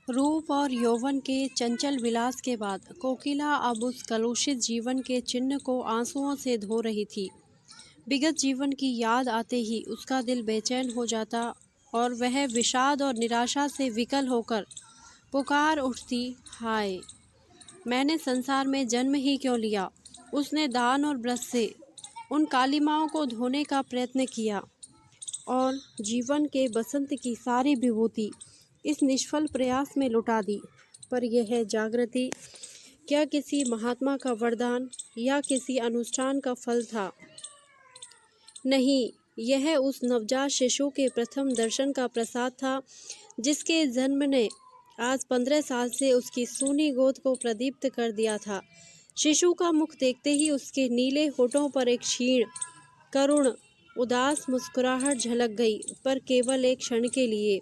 रूप और यौवन के चंचल विलास के बाद कोकिला अब उस कलुषित जीवन के चिन्ह को आंसुओं से धो रही थी। विगत जीवन की याद आते ही उसका दिल बेचैन हो जाता और वह विषाद और निराशा से विकल होकर पुकार उठती, हाय, मैंने संसार में जन्म ही क्यों लिया। उसने दान और ब्रश से उन कालिमाओं को धोने का प्रयत्न किया और जीवन के बसंत की सारी विभूति इस निष्फल प्रयास में लुटा दी। पर यह जागृति क्या किसी महात्मा का वरदान या किसी अनुष्ठान का फल था? नहीं, यह उस नवजात शिशु के प्रथम दर्शन का प्रसाद था, जिसके जन्म ने आज 15 साल से उसकी सूनी गोद को प्रदीप्त कर दिया था। शिशु का मुख देखते ही उसके नीले होठों पर एक क्षीण, करुण, उदास मुस्कुराहट झलक गई, पर केवल एक क्षण के लिए।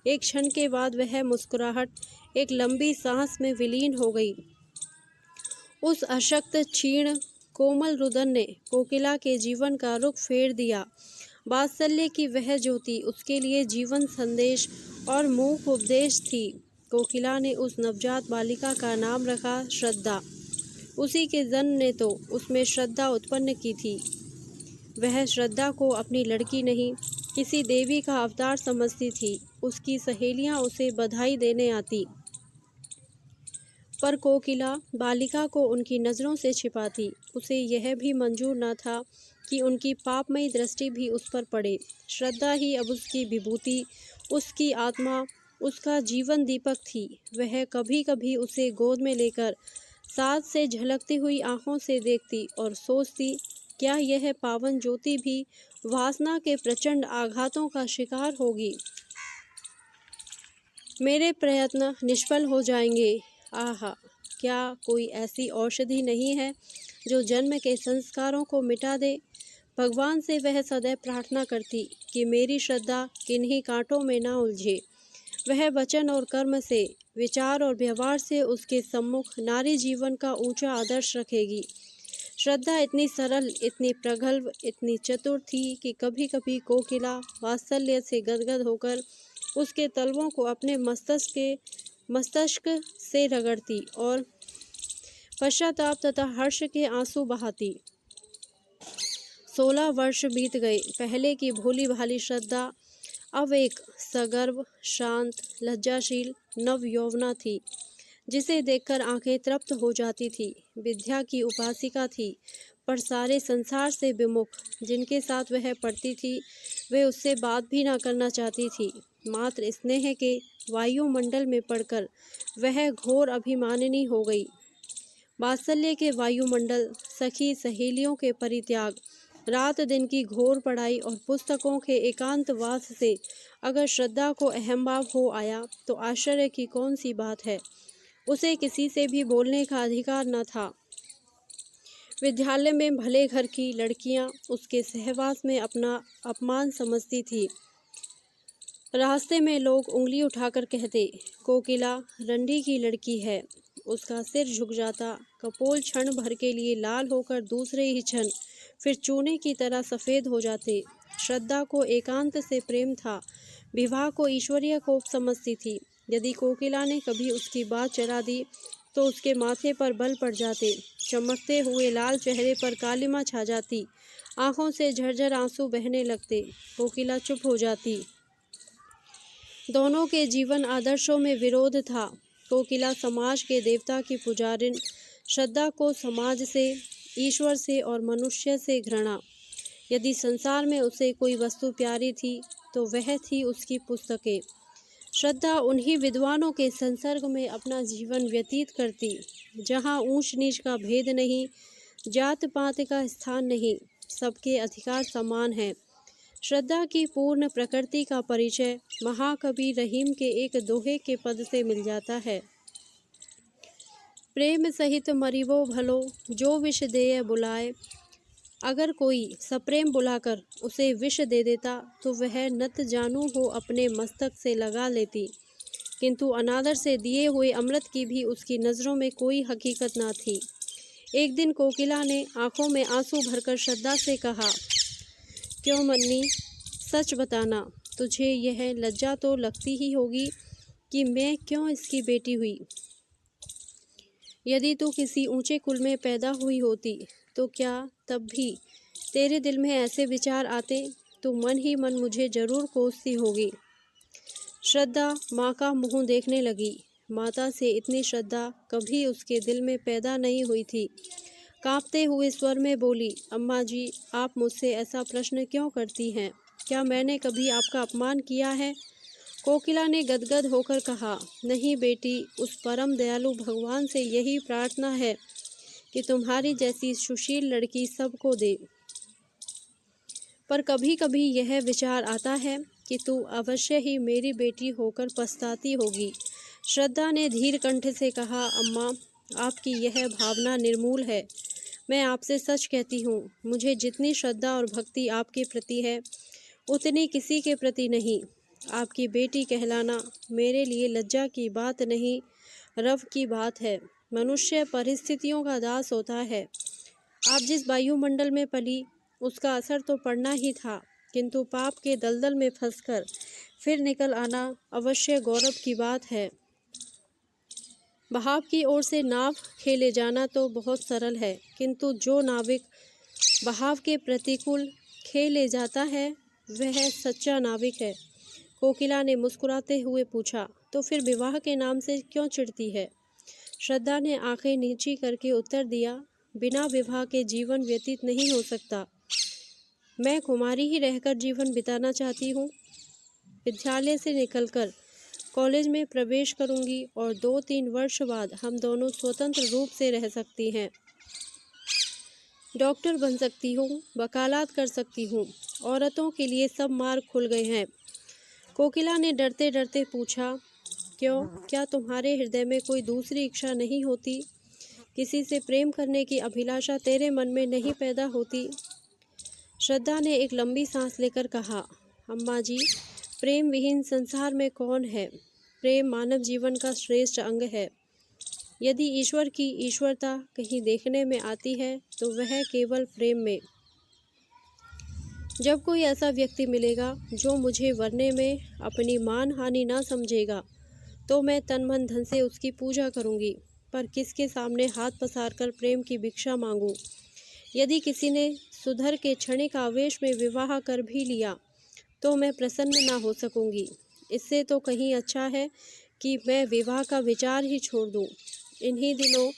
एक क्षण के बाद वह मुस्कुराहट एक लंबी सांस में विलीन हो गई। उस अशक्त, क्षीण, कोमल रुदन ने कोकिला के जीवन का रुख फेर दिया। वात्सल्य की वह ज्योति उसके लिए जीवन संदेश और मूक उपदेश थी। कोकिला ने उस नवजात बालिका का नाम रखा श्रद्धा। उसी के जन्म ने तो उसमें श्रद्धा उत्पन्न की थी। वह श्रद्धा को अपनी लड़की नहीं, किसी देवी का अवतार समझती थी। उसकी सहेलियां उसे बधाई देने आती, पर कोकिला बालिका को उनकी नज़रों से छिपाती। उसे यह भी मंजूर न था कि उनकी पापमयी दृष्टि भी उस पर पड़े। श्रद्धा ही अब उसकी विभूति, उसकी आत्मा, उसका जीवन दीपक थी। वह कभी कभी उसे गोद में लेकर साथ से झलकती हुई आंखों से देखती और सोचती, क्या यह पावन ज्योति भी वासना के प्रचंड आघातों का शिकार होगी? मेरे प्रयत्न निष्फल हो जाएंगे। आहा, क्या कोई ऐसी औषधि नहीं है जो जन्म के संस्कारों को मिटा दे? भगवान से वह सदैव प्रार्थना करती कि मेरी श्रद्धा किन्हीं कांटों में ना उलझे। वह वचन और कर्म से, विचार और व्यवहार से उसके सम्मुख नारी जीवन का ऊंचा आदर्श रखेगी। श्रद्धा इतनी सरल, इतनी प्रगल्भ, इतनी चतुर थी कि कभी कभी कोकिला वात्सल्य से गदगद होकर उसके तलवों को अपने मस्तिष्क से रगड़ती और पश्चाताप तथा हर्ष के आंसू बहाती। 16 वर्ष बीत गए। पहले की भोली भाली श्रद्धा अब एक सगर्व, शांत, लज्जाशील नव यौवना थी, जिसे देखकर आंखें तृप्त हो जाती थी। विद्या की उपासिका थी, पर सारे संसार से विमुख। जिनके साथ वह पढ़ती थी, वे उससे बात भी ना करना चाहती थी। मात्र स्नेह के वायुमंडल में पड़कर वह घोर अभिमानिनी हो गई। वात्सल्य के वायुमंडल, सखी सहेलियों के परित्याग, रात दिन की घोर पढ़ाई और पुस्तकों के एकांतवास से अगर श्रद्धा को अहंभाव हो आया तो आश्चर्य की कौन सी बात है। उसे किसी से भी बोलने का अधिकार न था। विद्यालय में भले घर की लड़कियां उसके सहवास में अपना अपमान समझती थी। रास्ते में लोग उंगली उठाकर कहते, कोकिला रंडी की लड़की है। उसका सिर झुक जाता, कपोल क्षण भर के लिए लाल होकर दूसरे ही क्षण फिर चूने की तरह सफ़ेद हो जाते। श्रद्धा को एकांत से प्रेम था, विवाह को ईश्वरीय कोप समझती थी। यदि कोकिला ने कभी उसकी बात चला दी तो उसके माथे पर बल पड़ जाते, चमकते हुए लाल चेहरे पर कालिमा छा जाती, आंखों से झरझर आंसू बहने लगते। कोकिला चुप हो जाती। दोनों के जीवन आदर्शों में विरोध था। कोकिला समाज के देवता की पुजारिन, श्रद्धा को समाज से, ईश्वर से और मनुष्य से घृणा। यदि संसार में उसे कोई वस्तु प्यारी थी तो वह थी उसकी पुस्तकें। श्रद्धा उन्हीं विद्वानों के संसर्ग में अपना जीवन व्यतीत करती, जहाँ ऊंच नीच का भेद नहीं, जात पात का स्थान नहीं, सबके अधिकार समान हैं। श्रद्धा की पूर्ण प्रकृति का परिचय महाकवि रहीम के एक दोहे के पद से मिल जाता है। प्रेम सहित मरिवो भलो, जो विष देय बुलाए। अगर कोई सप्रेम बुलाकर उसे विष दे देता तो वह नत जानू हो अपने मस्तक से लगा लेती, किंतु अनादर से दिए हुए अमृत की भी उसकी नज़रों में कोई हकीकत ना थी। एक दिन कोकिला ने आंखों में आंसू भरकर श्रद्धा से कहा, क्यों मन्नी, सच बताना, तुझे यह लज्जा तो लगती ही होगी कि मैं क्यों इसकी बेटी हुई। यदि तू किसी ऊंचे कुल में पैदा हुई होती तो क्या तब भी तेरे दिल में ऐसे विचार आते? तू मन ही मन मुझे जरूर कोसती होगी। श्रद्धा माँ का मुंह देखने लगी। माता से इतनी श्रद्धा कभी उसके दिल में पैदा नहीं हुई थी। कांपते हुए स्वर में बोली, अम्मा जी, आप मुझसे ऐसा प्रश्न क्यों करती हैं? क्या मैंने कभी आपका अपमान किया है? कोकिला ने गदगद होकर कहा, नहीं बेटी, उस परम दयालु भगवान से यही प्रार्थना है कि तुम्हारी जैसी सुशील लड़की सबको दे। पर कभी कभी यह विचार आता है कि तू अवश्य ही मेरी बेटी होकर पछताती होगी। श्रद्धा ने धीर कंठ से कहा, अम्मा, आपकी यह भावना निर्मूल है। मैं आपसे सच कहती हूँ, मुझे जितनी श्रद्धा और भक्ति आपके प्रति है उतनी किसी के प्रति नहीं। आपकी बेटी कहलाना मेरे लिए लज्जा की बात नहीं, रव की बात है। मनुष्य परिस्थितियों का दास होता है। आप जिस वायुमंडल में पली उसका असर तो पड़ना ही था, किंतु पाप के दलदल में फंसकर फिर निकल आना अवश्य गौरव की बात है। बहाव की ओर से नाव खेले जाना तो बहुत सरल है, किंतु जो नाविक बहाव के प्रतिकूल खेले जाता है वह सच्चा नाविक है। कोकिला ने मुस्कुराते हुए पूछा, तो फिर विवाह के नाम से क्यों चिढ़ती है? श्रद्धा ने आंखें नीची करके उत्तर दिया, बिना विवाह के जीवन व्यतीत नहीं हो सकता। मैं कुमारी ही रहकर जीवन बिताना चाहती हूँ। विद्यालय से निकलकर कॉलेज में प्रवेश करूंगी और 2-3 वर्ष बाद हम दोनों स्वतंत्र रूप से रह सकती हैं। डॉक्टर बन सकती हूँ, वकालत कर सकती हूँ। औरतों के लिए सब मार्ग खुल गए हैं। कोकिला ने डरते डरते पूछा, क्यों? क्या तुम्हारे हृदय में कोई दूसरी इच्छा नहीं होती? किसी से प्रेम करने की अभिलाषा तेरे मन में नहीं पैदा होती? श्रद्धा ने एक लंबी सांस लेकर कहा, अम्मा जी, प्रेम विहीन संसार में कौन है? प्रेम मानव जीवन का श्रेष्ठ अंग है। यदि ईश्वर की ईश्वरता कहीं देखने में आती है तो वह केवल प्रेम में। जब कोई ऐसा व्यक्ति मिलेगा जो मुझे वरने में अपनी मान हानि ना समझेगा तो मैं तन मन धन से उसकी पूजा करूंगी। पर किसके सामने हाथ पसार कर प्रेम की भिक्षा मांगूं? यदि किसी ने सुधर के क्षणिक आवेश में विवाह कर भी लिया तो मैं प्रसन्न ना हो सकूंगी। इससे तो कहीं अच्छा है कि मैं विवाह का विचार ही छोड़ दूं। इन्हीं दिनों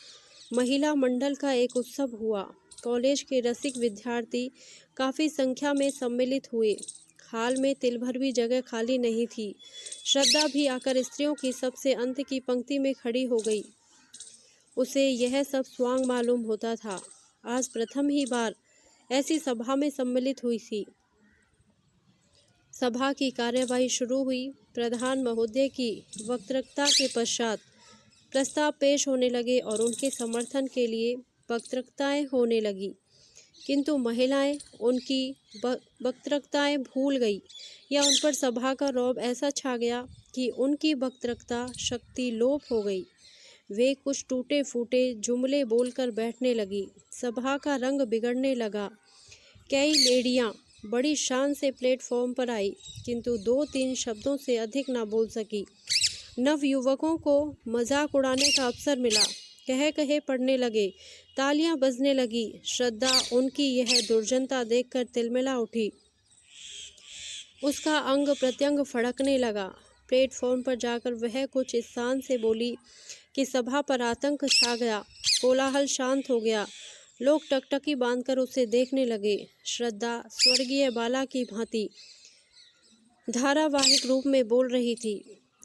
महिला मंडल का एक उत्सव हुआ। कॉलेज के रसिक विद्यार्थी काफ़ी संख्या में सम्मिलित हुए। हाल में तिल भर भी जगह खाली नहीं थी। श्रद्धा भी आकर स्त्रियों की सबसे अंत की पंक्ति में खड़ी हो गई। उसे यह सब स्वांग मालूम होता था। आज प्रथम ही बार ऐसी सभा में सम्मिलित हुई थी। सभा की कार्यवाही शुरू हुई। प्रधान महोदय की वक्तृता के पश्चात प्रस्ताव पेश होने लगे और उनके समर्थन के लिए वक्तृताएं होने लगी, किंतु महिलाएं उनकी वक्तृताएं भूल गई या उन पर सभा का रौब ऐसा छा गया कि उनकी वक्तृता शक्ति लोप हो गई। वे कुछ टूटे फूटे जुमले बोलकर बैठने लगी। सभा का रंग बिगड़ने लगा। कई लेडियां बड़ी शान से प्लेटफॉर्म पर आई, किंतु 2-3 शब्दों से अधिक ना बोल सकी। नव युवकों को मजाक उड़ाने का अवसर मिला। कहे कहे पड़ने लगे, तालियां बजने लगी। श्रद्धा उनकी यह दुर्जनता देखकर तिलमिला उठी। उसका अंग प्रत्यंग फड़कने लगा। प्लेटफॉर्म पर जाकर वह कुछ इस शान से बोली कि सभा पर आतंक छा गया। कोलाहल शांत हो गया। लोग टकटकी बांधकर उसे देखने लगे। श्रद्धा स्वर्गीय बाला की भांति धारावाहिक रूप में बोल रही थी।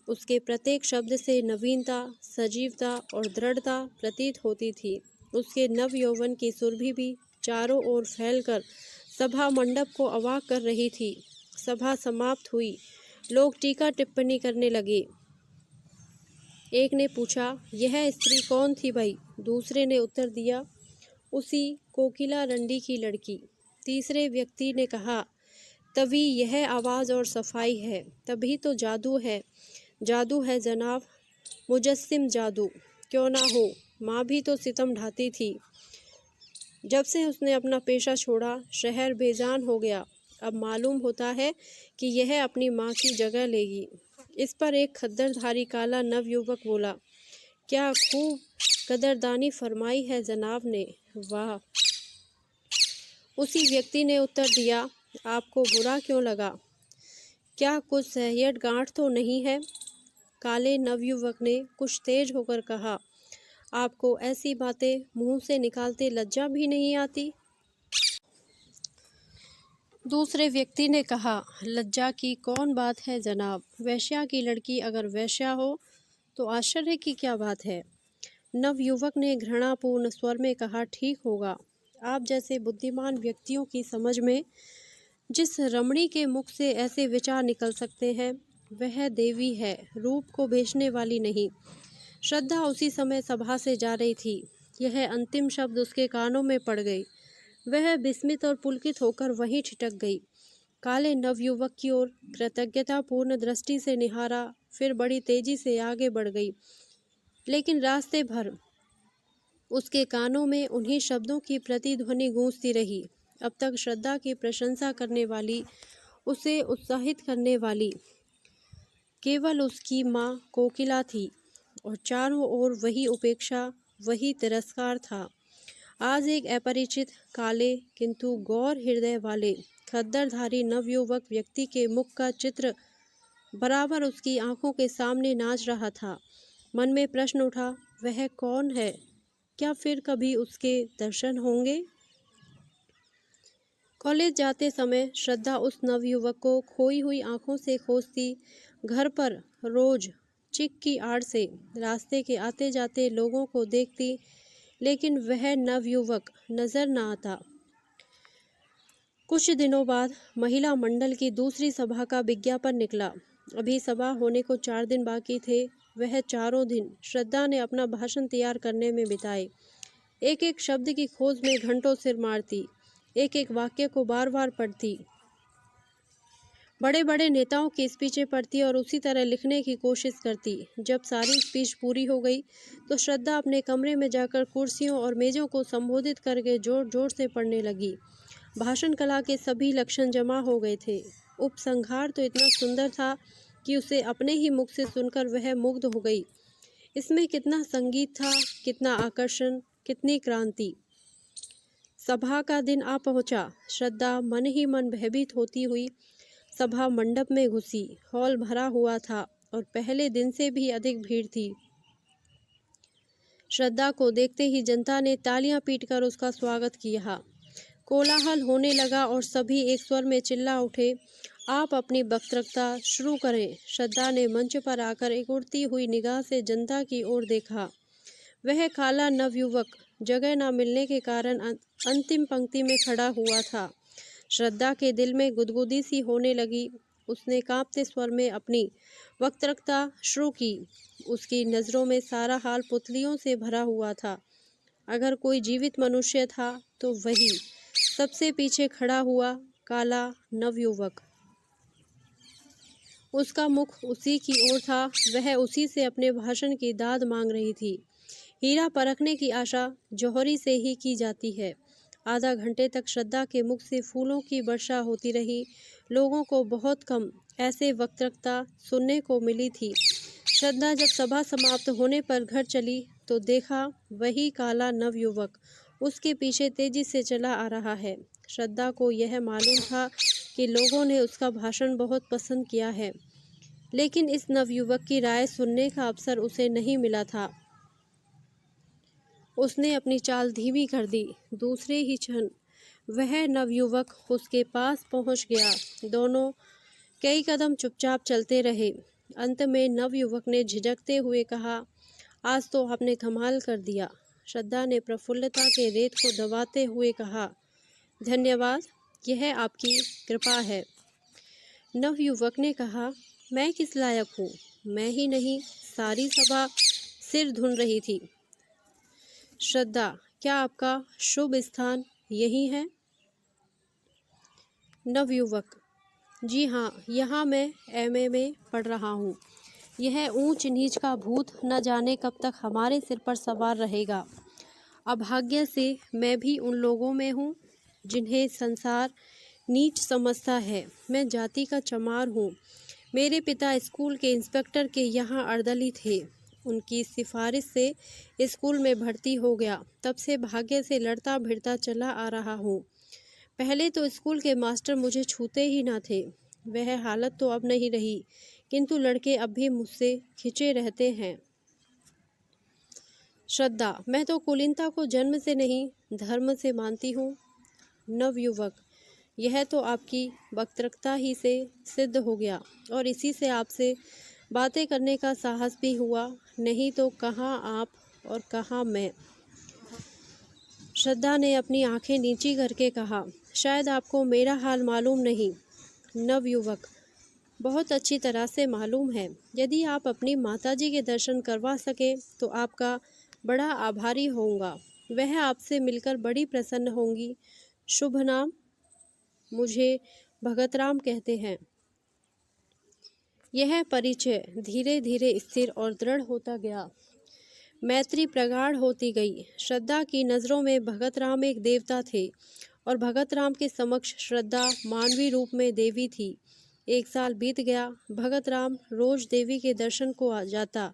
उसके प्रत्येक शब्द से नवीनता, सजीवता और दृढ़ता प्रतीत होती थी। उसके नव यौवन की सुरभि भी चारों ओर फैलकर सभा मंडप को अवाक कर रही थी। सभा समाप्त हुई। लोग टीका टिप्पणी करने लगे। एक ने पूछा, यह स्त्री कौन थी भाई? दूसरे ने उत्तर दिया, उसी कोकिला रंडी की लड़की। तीसरे व्यक्ति ने कहा, तभी यह आवाज़ और सफाई है, तभी तो जादू है। जादू है जनाब, मुजस्सिम जादू। क्यों ना हो, माँ भी तो सितम ढाती थी। जब से उसने अपना पेशा छोड़ा शहर बेजान हो गया। अब मालूम होता है कि यह अपनी माँ की जगह लेगी। इस पर एक खद्दरधारी काला नवयुवक बोला, क्या खूब कदरदानी फरमाई है जनाब ने, वाह। उसी व्यक्ति ने उत्तर दिया, आपको बुरा क्यों लगा, क्या कुछ सहियत गांठ तो नहीं है। काले नवयुवक ने कुछ तेज होकर कहा, आपको ऐसी बातें मुंह से निकालते लज्जा भी नहीं आती। दूसरे व्यक्ति ने कहा, लज्जा की कौन बात है जनाब, वेश्या की लड़की अगर वेश्या हो तो आश्चर्य की क्या बात है। नवयुवक ने घृणापूर्ण स्वर में कहा, ठीक होगा, आप जैसे बुद्धिमान व्यक्तियों की समझ में जिस रमणी के मुख से ऐसे विचार निकल सकते हैं वह देवी है, रूप को बेचने वाली नहीं। श्रद्धा उसी समय सभा से जा रही थी। यह अंतिम शब्द उसके कानों में पड़ गई। वह विस्मित और पुलकित होकर वहीं ठिठक गई। काले नवयुवक की ओर कृतज्ञतापूर्ण दृष्टि से निहारा, फिर बड़ी तेजी से आगे बढ़ गई, लेकिन रास्ते भर उसके कानों में उन्हीं शब्दों की प्रतिध्वनि गूंजती रही। अब तक श्रद्धा की प्रशंसा करने वाली, उसे उत्साहित करने वाली केवल उसकी माँ कोकिला थी, और चारों ओर वही उपेक्षा, वही तिरस्कार था। आज एक अपरिचित, काले किंतु गौर हृदय वाले खद्दरधारी नवयुवक व्यक्ति के मुख का चित्र बराबर उसकी आंखों के सामने नाच रहा था। मन में प्रश्न उठा, वह कौन है, क्या फिर कभी उसके दर्शन होंगे। कॉलेज जाते समय श्रद्धा उस नवयुवक को खोई हुई आंखों से खोजती, घर पर रोज चिक की आड़ से रास्ते के आते जाते लोगों को देखती, लेकिन वह नवयुवक नजर न आता। कुछ दिनों बाद महिला मंडल की दूसरी सभा का विज्ञापन निकला। अभी सभा होने को 4 दिन बाकी थे। वह चारों दिन श्रद्धा ने अपना भाषण तैयार करने में बिताए। एक एक शब्द की खोज में घंटों सिर मारती, एक एक वाक्य को बार बार पढ़ती, बड़े बड़े नेताओं की स्पीचें पढ़ती और उसी तरह लिखने की कोशिश करती। जब सारी स्पीच पूरी हो गई तो श्रद्धा अपने कमरे में जाकर कुर्सियों और मेज़ों को संबोधित करके जोर जोर से पढ़ने लगी। भाषण कला के सभी लक्षण जमा हो गए थे। उपसंहार तो इतना सुंदर था कि उसे अपने ही मुख से सुनकर वह मुग्ध हो गई। इसमें कितना संगीत था, कितना आकर्षण, कितनी क्रांति। सभा का दिन आ पहुंचा। श्रद्धा मन ही मन भयभीत होती हुई सभा मंडप में घुसी। हॉल भरा हुआ था और पहले दिन से भी अधिक भीड़ थी। श्रद्धा को देखते ही जनता ने तालियां पीटकर उसका स्वागत किया। कोलाहल होने लगा और सभी एक स्वर में चिल्ला उठे, आप अपनी वक्तृता शुरू करें। श्रद्धा ने मंच पर आकर एक उड़ती हुई निगाह से जनता की ओर देखा। वह काला नवयुवक जगह न मिलने के कारण अंतिम पंक्ति में खड़ा हुआ था। श्रद्धा के दिल में गुदगुदी सी होने लगी। उसने कांपते स्वर में अपनी वक्तृता शुरू की। उसकी नज़रों में सारा हाल पुतलियों से भरा हुआ था। अगर कोई जीवित मनुष्य था तो वही सबसे पीछे खड़ा हुआ काला नवयुवक। उसका मुख उसी की ओर था। वह उसी से अपने भाषण की दाद मांग रही थी। हीरा परखने की आशा जौहरी से ही की जाती है। आधा घंटे तक श्रद्धा के मुख से फूलों की वर्षा होती रही। लोगों को बहुत कम ऐसे वक्तृता सुनने को मिली थी। श्रद्धा जब सभा समाप्त होने पर घर चली तो देखा वही काला नवयुवक उसके पीछे तेजी से चला आ रहा है। श्रद्धा को यह मालूम था कि लोगों ने उसका भाषण बहुत पसंद किया है, लेकिन इस नवयुवक की राय सुनने का अवसर उसे नहीं मिला था। उसने अपनी चाल धीमी कर दी। दूसरे ही क्षण वह नवयुवक उसके पास पहुंच गया। दोनों कई कदम चुपचाप चलते रहे। अंत में नवयुवक ने झिझकते हुए कहा, आज तो आपने कमाल कर दिया। श्रद्धा ने प्रफुल्लता के रेत को दबाते हुए कहा, धन्यवाद, यह आपकी कृपा है। नवयुवक ने कहा, मैं किस लायक हूँ? मैं ही नहीं, सारी सभा सिर धुन रही थी। श्रद्धा, क्या आपका शुभ स्थान यही है? नवयुवक, जी हाँ, यहाँ मैं एमए में पढ़ रहा हूँ। यह ऊंच नीच का भूत न जाने कब तक हमारे सिर पर सवार रहेगा। अभाग्य से मैं भी उन लोगों में हूँ जिन्हें संसार नीच समझता है। मैं जाति का चमार हूँ। मेरे पिता स्कूल के इंस्पेक्टर के यहाँ अर्दली थे। उनकी सिफारिश से स्कूल में भर्ती हो गया। तब से भाग्य से लड़ता भिड़ता चला आ रहा हूँ। पहले तो स्कूल के मास्टर मुझे छूते ही ना थे। वह हालत तो अब नहीं रही, किंतु लड़के अब भी मुझसे खिंचे रहते हैं। श्रद्धा, मैं तो कुलीनता को जन्म से नहीं धर्म से मानती हूँ। नवयुवक, यह तो आपकी वक्तृता ही से सिद्ध हो गया और इसी से आपसे बातें करने का साहस भी हुआ, नहीं तो कहाँ आप और कहाँ मैं। श्रद्धा ने अपनी आंखें नीची करके कहा, शायद आपको मेरा हाल मालूम नहीं। नवयुवक, बहुत अच्छी तरह से मालूम है। यदि आप अपनी माताजी के दर्शन करवा सके तो आपका बड़ा आभारी होऊंगा। वह आपसे मिलकर बड़ी प्रसन्न होंगी। शुभ नाम? मुझे भगतराम कहते हैं। यह परिचय धीरे धीरे स्थिर और दृढ़ होता गया। मैत्री प्रगाढ़ होती गई। श्रद्धा की नज़रों में भगतराम एक देवता थे और भगतराम के समक्ष श्रद्धा मानवी रूप में देवी थी। 1 साल बीत गया। भगतराम रोज देवी के दर्शन को आ जाता।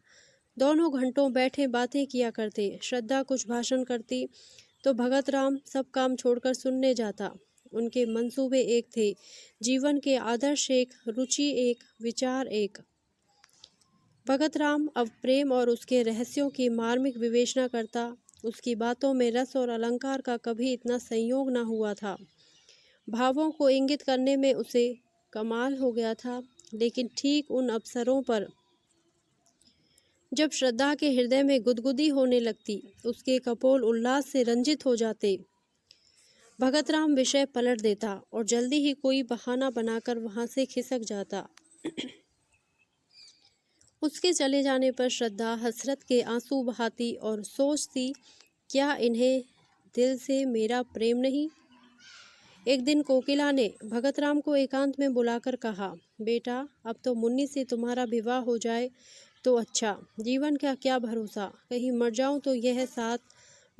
दोनों घंटों बैठे बातें किया करते। श्रद्धा कुछ भाषण करती तो भगतराम सब काम छोड़कर सुनने जाता। उनके मंसूबे एक थे, जीवन के आदर्श एक, रुचि एक, विचार एक। भगतराम अब प्रेम और उसके रहस्यों की मार्मिक विवेचना करता। उसकी बातों में रस और अलंकार का कभी इतना संयोग न हुआ था। भावों को इंगित करने में उसे कमाल हो गया था। लेकिन ठीक उन अवसरों पर जब श्रद्धा के हृदय में गुदगुदी होने लगती, उसके कपोल उल्लास से रंजित हो जाते, भगतराम विषय पलट देता और जल्दी ही कोई बहाना बनाकर वहां से खिसक जाता। उसके चले जाने पर श्रद्धा हसरत के आंसू बहाती और सोचती, क्या इन्हें दिल से मेरा प्रेम नहीं। एक दिन कोकिला ने भगतराम को एकांत में बुलाकर कहा, बेटा, अब तो मुन्नी से तुम्हारा विवाह हो जाए तो अच्छा। जीवन का क्या भरोसा, कहीं मर जाऊं तो यह साथ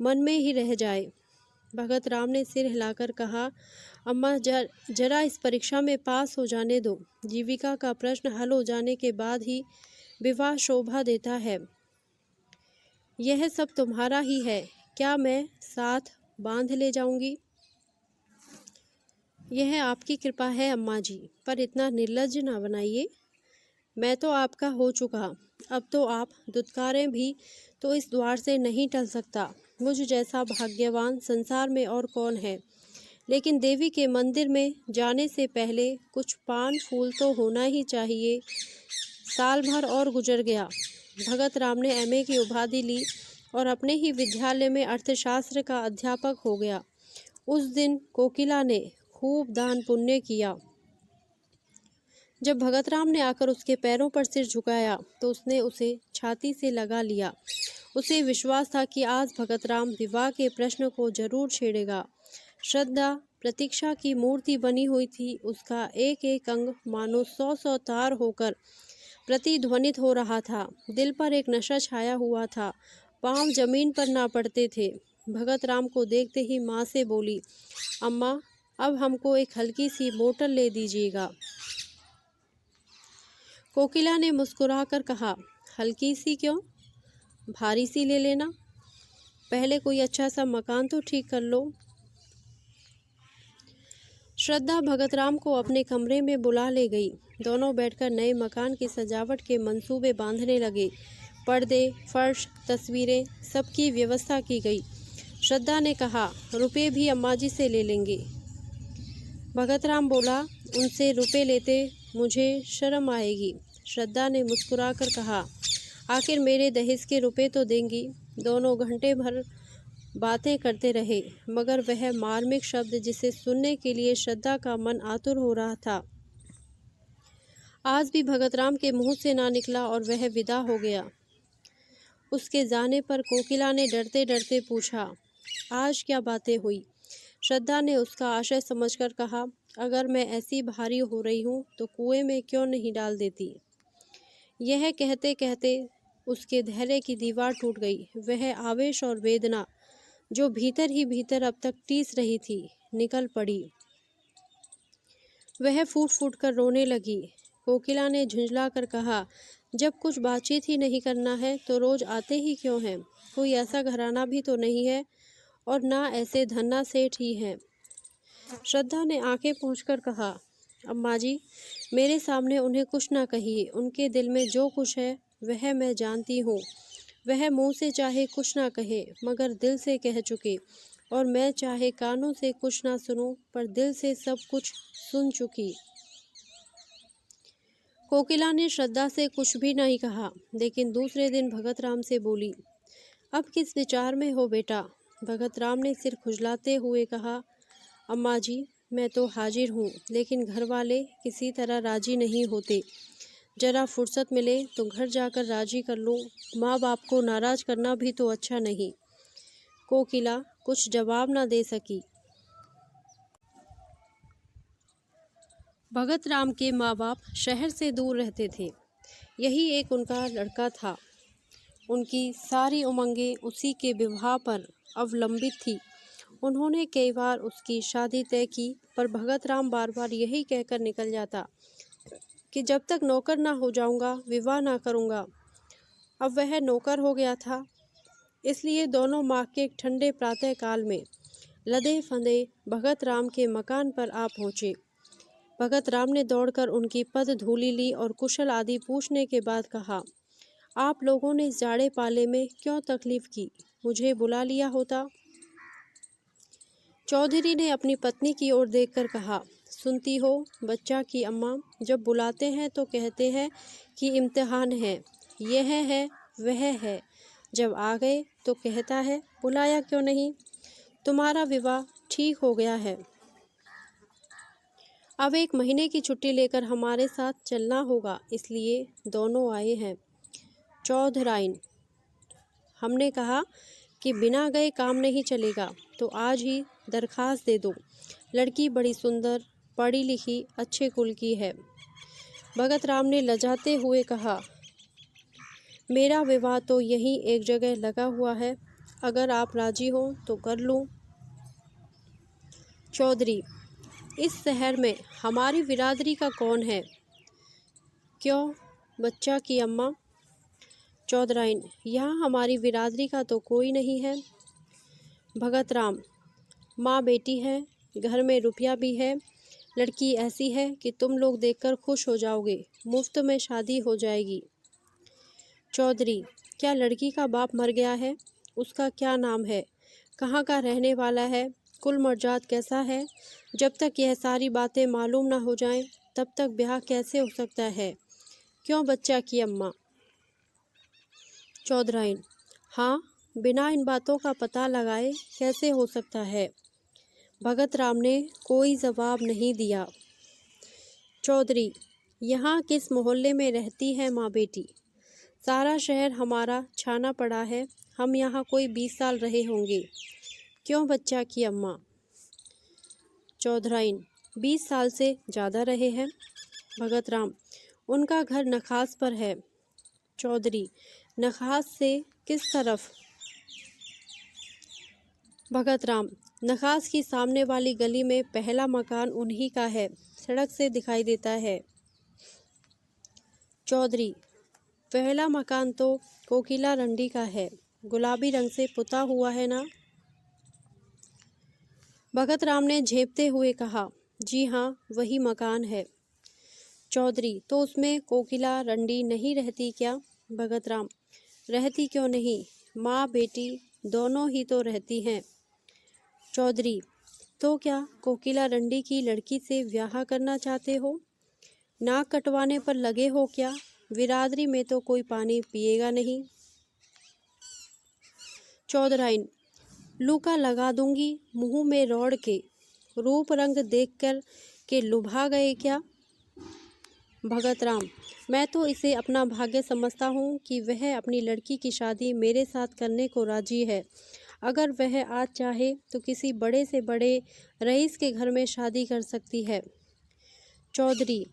मन में ही रह जाए। भगतराम ने सिर हिलाकर कहा, अम्मा, जरा इस परीक्षा में पास हो जाने दो। जीविका का प्रश्न हल हो जाने के बाद ही विवाह शोभा देता है। यह सब तुम्हारा ही है, क्या मैं साथ बांध ले जाऊंगी? यह आपकी कृपा है अम्मा जी, पर इतना निर्लज्ज ना बनाइए। मैं तो आपका हो चुका, अब तो आप दुत्कारें भी तो इस द्वार से नहीं टल सकता। मुझ जैसा भाग्यवान संसार में और कौन है। लेकिन देवी के मंदिर में जाने से पहले कुछ पान फूल तो होना ही चाहिए। साल भर और गुजर गया। भगतराम ने एमए की उपाधि ली और अपने ही विद्यालय में अर्थशास्त्र का अध्यापक हो गया। उस दिन कोकिला ने खूब दान पुण्य किया। जब भगतराम ने आकर उसके पैरों पर सिर झुकाया तो उसने उसे छाती से लगा लिया। उसे विश्वास था कि आज भगतराम विवाह के प्रश्न को जरूर छेड़ेगा। श्रद्धा प्रतीक्षा की मूर्ति बनी हुई थी। उसका एक एक अंग मानो 100-100 तार होकर प्रतिध्वनित हो रहा था। दिल पर एक नशा छाया हुआ था। पांव जमीन पर ना पड़ते थे। भगतराम को देखते ही माँ से बोली, अम्मा, अब हमको एक हल्की सी बोतल ले दीजिएगा। कोकिला ने मुस्कुराकर कहा, हल्की सी क्यों, भारी सी ले लेना। पहले कोई अच्छा सा मकान तो ठीक कर लो। श्रद्धा भगतराम को अपने कमरे में बुला ले गई। दोनों बैठकर नए मकान की सजावट के मंसूबे बांधने लगे। पर्दे, फर्श, तस्वीरें, सबकी व्यवस्था की गई। श्रद्धा ने कहा, रुपए भी अम्मा जी से ले लेंगे। भगतराम बोला, उनसे रुपए लेते मुझे शर्म आएगी। श्रद्धा ने मुस्कुराकर कहा, आखिर मेरे दहेज के रुपए तो देंगी। दोनों घंटे भर बातें करते रहे, मगर वह मार्मिक शब्द जिसे सुनने के लिए श्रद्धा का मन आतुर हो रहा था, आज भी भगतराम के मुंह से ना निकला और वह विदा हो गया। उसके जाने पर कोकिला ने डरते डरते पूछा, आज क्या बातें हुई? श्रद्धा ने उसका आशय समझकर कहा, अगर मैं ऐसी भारी हो रही हूँ तो कुएं में क्यों नहीं डाल देती। यह कहते कहते उसके धैर्य की दीवार टूट गई। वह आवेश और वेदना जो भीतर ही भीतर अब तक टीस रही थी, निकल पड़ी। वह फूट फूट कर रोने लगी। कोकिला ने झुंझलाकर कहा, जब कुछ बातचीत ही नहीं करना है तो रोज आते ही क्यों हैं? कोई ऐसा घराना भी तो नहीं है और ना ऐसे धन्ना सेठ ही हैं। श्रद्धा ने आंखें पोंछकर कहा, अम्मा जी, मेरे सामने उन्हें कुछ ना कहिए। उनके दिल में जो कुछ है वह मैं जानती हूँ। वह मुंह से चाहे कुछ ना कहे मगर दिल से कह चुके, और मैं चाहे कानों से कुछ ना सुनूं पर दिल से सब कुछ सुन चुकी। कोकिला ने श्रद्धा से कुछ भी नहीं कहा, लेकिन दूसरे दिन भगत राम से बोली, अब किस विचार में हो बेटा? भगत राम ने सिर खुजलाते हुए कहा, अम्मा जी, मैं तो हाजिर हूँ, लेकिन घर वाले किसी तरह राजी नहीं होते। जरा फुर्सत मिले तो घर जाकर राजी कर लूँ। माँ बाप को नाराज करना भी तो अच्छा नहीं। कोकिला कुछ जवाब न दे सकी। भगत राम के माँ बाप शहर से दूर रहते थे। यही एक उनका लड़का था। उनकी सारी उमंगें उसी के विवाह पर अवलंबित थी। उन्होंने कई बार उसकी शादी तय की, पर भगत राम बार बार यही कहकर निकल जाता कि जब तक नौकर ना हो जाऊंगा विवाह ना करूंगा। अब वह नौकर हो गया था, इसलिए दोनों माह के एक ठंडे प्रातः काल में लदे फंदे भगत राम के मकान पर आ पहुँचे। भगत राम ने दौड़कर उनकी पद धूली ली और कुशल आदि पूछने के बाद कहा, आप लोगों ने इस जाड़े पाले में क्यों तकलीफ की? मुझे बुला लिया होता। चौधरी ने अपनी पत्नी की ओर देखकर कहा, सुनती हो बच्चा की अम्मा, जब बुलाते हैं तो कहते हैं कि इम्तिहान है, यह है वह है। जब आ गए तो कहता है बुलाया क्यों नहीं? तुम्हारा विवाह ठीक हो गया है। अब 1 महीने की छुट्टी लेकर हमारे साथ चलना होगा, इसलिए दोनों आए हैं। चौधराइन, हमने कहा कि बिना गए काम नहीं चलेगा, तो आज ही दरखास्त दे दो। लड़की बड़ी सुंदर, पढ़ी लिखी, अच्छे कुल की है। भगत राम ने लजाते हुए कहा, मेरा विवाह तो यहीं एक जगह लगा हुआ है, अगर आप राजी हो तो कर लूँ। चौधरी, इस शहर में हमारी बिरादरी का कौन है? क्यों बच्चा की अम्मा? चौधराइन, यहाँ हमारी बिरादरी का तो कोई नहीं है। भगत राम, माँ बेटी है, घर में रुपया भी है, लड़की ऐसी है कि तुम लोग देखकर खुश हो जाओगे, मुफ्त में शादी हो जाएगी। चौधरी, क्या लड़की का बाप मर गया है? उसका क्या नाम है? कहाँ का रहने वाला है? कुल मर्जात कैसा है? जब तक यह सारी बातें मालूम ना हो जाएं, तब तक ब्याह कैसे हो सकता है? क्यों बच्चा की अम्मा? चौधराइन, हाँ, बिना इन बातों का पता लगाए कैसे हो सकता है? भगत राम ने कोई जवाब नहीं दिया। चौधरी, यहाँ किस मोहल्ले में रहती है माँ बेटी? सारा शहर हमारा छाना पड़ा है, हम यहाँ कोई 20 साल रहे होंगे। क्यों बच्चा की अम्मा? चौधराइन, 20 साल से ज़्यादा रहे हैं। भगत राम, उनका घर नखास पर है। चौधरी, नखास से किस तरफ? भगत राम, नखास की सामने वाली गली में पहला मकान उन्हीं का है, सड़क से दिखाई देता है। चौधरी, पहला मकान तो कोकिला रंडी का है, गुलाबी रंग से पुता हुआ है ना? भगत राम ने झेपते हुए कहा, जी हाँ, वही मकान है। चौधरी, तो उसमें कोकिला रंडी नहीं रहती क्या? भगत राम, रहती क्यों नहीं, माँ बेटी दोनों ही तो रहती हैं। चौधरी, तो क्या कोकिला रंडी की लड़की से ब्याह करना चाहते हो? नाक कटवाने पर लगे हो क्या? बिरादरी में तो कोई पानी पिएगा नहीं। चौधराइन, लूका लगा दूंगी मुंह में रौड़ के, रूप रंग देखकर के लुभा गए क्या? भगत राम, मैं तो इसे अपना भाग्य समझता हूँ कि वह अपनी लड़की की शादी मेरे साथ करने को राजी है। अगर वह आज चाहे तो किसी बड़े से बड़े रईस के घर में शादी कर सकती है। चौधरी,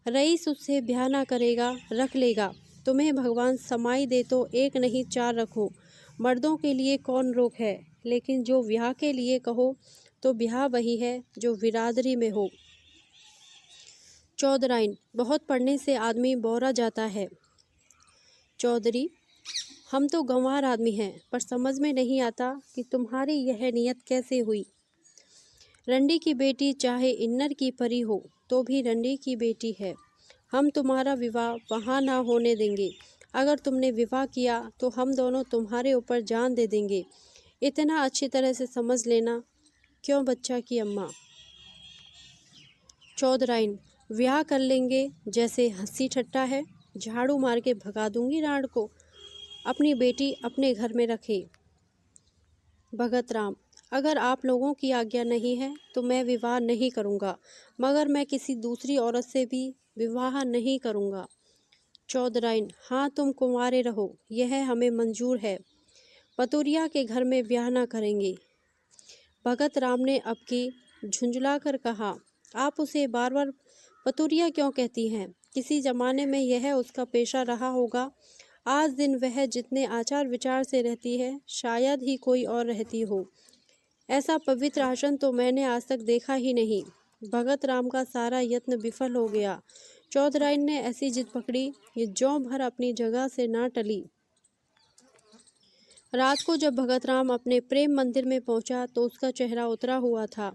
रईस उससे ब्याह ना करेगा, रख लेगा। तुम्हें भगवान समाई दे तो 1 नहीं 4 रखो, मर्दों के लिए कौन रोक है, लेकिन जो ब्याह के लिए कहो तो ब्याह वही है जो बिरादरी में हो। चौधराइन, बहुत पढ़ने से आदमी बौरा जाता है। चौधरी, हम तो गंवार आदमी हैं, पर समझ में नहीं आता कि तुम्हारी यह नियत कैसे हुई। रंडी की बेटी चाहे इन्नर की परी हो तो भी रंडी की बेटी है। हम तुम्हारा विवाह वहाँ ना होने देंगे। अगर तुमने विवाह किया तो हम दोनों तुम्हारे ऊपर जान दे देंगे। इतना अच्छी तरह से समझ लेना। क्यों बच्चा की अम्मा? चौधराइन, ब्याह कर लेंगे जैसे हंसी ठट्टा है। झाड़ू मार के भगा दूंगी राण को। अपनी बेटी अपने घर में रखे। भगत राम, अगर आप लोगों की आज्ञा नहीं है तो मैं विवाह नहीं करूंगा, मगर मैं किसी दूसरी औरत से भी विवाह नहीं करूंगा। चौधराइन, हाँ तुम कुंवारे रहो, यह हमें मंजूर है। पतुरिया के घर में ब्याह ना करेंगे। भगत राम ने अब की झुंझला कर कहा, आप उसे बार बार पतुरिया क्यों कहती हैं? किसी जमाने में यह उसका पेशा रहा होगा। आज दिन वह जितने आचार विचार से रहती है, शायद ही कोई और रहती हो। ऐसा पवित्र आसन तो मैंने आज तक देखा ही नहीं। भगत राम का सारा यत्न विफल हो गया। चौधराइन ने ऐसी जिद पकड़ी, ये ज्यों भर अपनी जगह से ना टली। रात को जब भगत राम अपने प्रेम मंदिर में पहुंचा तो उसका चेहरा उतरा हुआ था।